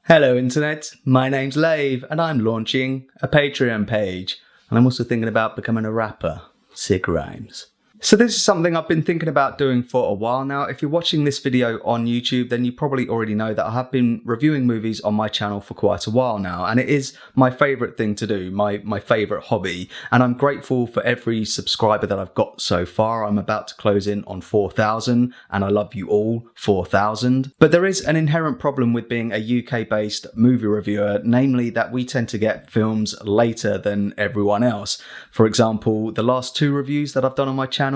Hello Internet, my name's Lave and I'm launching a Patreon page, and I'm also thinking about becoming a rapper. Sick rhymes. So this is something I've been thinking about doing for a while now. If you're watching this video on YouTube, then you probably already know that I have been reviewing movies on my channel for quite a while now, and it is my favourite thing to do, my favourite hobby, and I'm grateful for every subscriber that I've got so far. I'm about to close in on 4,000, and I love you all, 4,000. But there is an inherent problem with being a UK-based movie reviewer, namely that we tend to get films later than everyone else. For example, the last two reviews that I've done on my channel,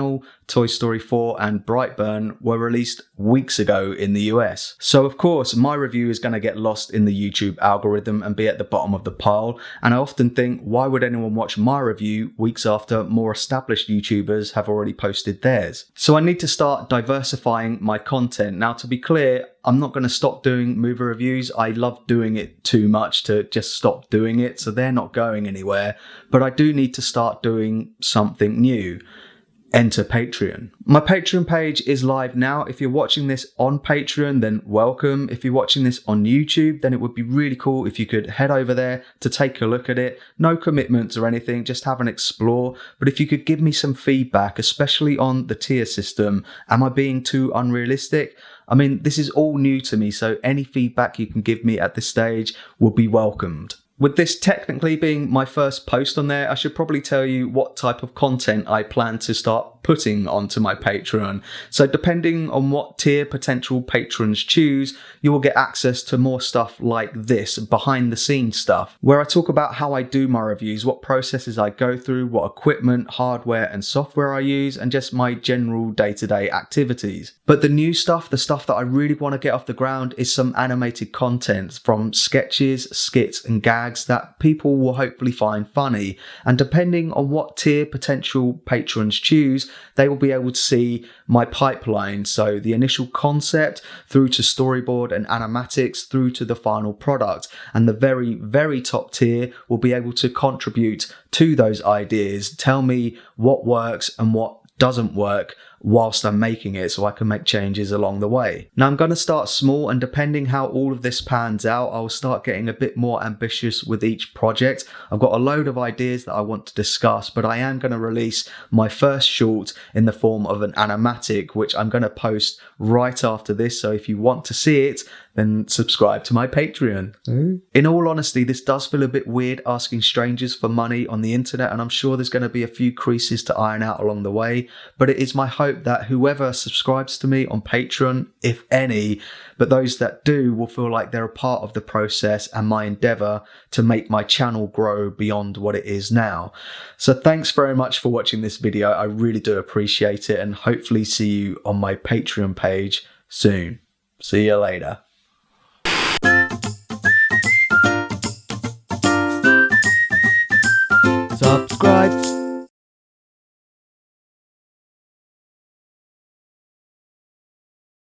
Toy Story 4 and Brightburn, were released weeks ago in the US. So of course my review is going to get lost in the YouTube algorithm and be at the bottom of the pile, and I often think, why would anyone watch my review weeks after more established YouTubers have already posted theirs? So I need to start diversifying my content. Now, to be clear, I'm not going to stop doing movie reviews. I love doing it too much to just stop doing it, so they're not going anywhere. But I do need to start doing something new. Enter Patreon. My Patreon page is live now. If you're watching this on Patreon, then welcome. If you're watching this on YouTube, then it would be really cool if you could head over there to take a look at it. No commitments or anything, just have an explore. But if you could give me some feedback, especially on the tier system, am I being too unrealistic? I mean, this is all new to me, so any feedback you can give me at this stage will be welcomed. With this technically being my first post on there, I should probably tell you what type of content I plan to start putting onto my Patreon. So depending on what tier potential patrons choose, you will get access to more stuff like this, behind the scenes stuff, where I talk about how I do my reviews, what processes I go through, what equipment, hardware and software I use, and just my general day-to-day activities. But the new stuff, the stuff that I really want to get off the ground, is some animated content from sketches, skits and gags that people will hopefully find funny, and depending on what tier potential patrons choose, they will be able to see my pipeline, so the initial concept through to storyboard and animatics through to the final product, and the very top tier will be able to contribute to those ideas, tell me what works and what doesn't work whilst I'm making it, so I can make changes along the way. Now I'm going to start small, and depending how all of this pans out, I'll start getting a bit more ambitious with each project. I've got a load of ideas that I want to discuss, but I am going to release my first short in the form of an animatic, which I'm going to post right after this, so if you want to see it, then subscribe to my Patreon. In all honesty, this does feel a bit weird asking strangers for money on the internet, and I'm sure there's going to be a few creases to iron out along the way, but it is my hope that whoever subscribes to me on Patreon, if any, but those that do, will feel like they're a part of the process and my endeavour to make my channel grow beyond what it is now. So thanks very much for watching this video. I really do appreciate it, and hopefully see you on my Patreon page soon. See you later. Subscribe.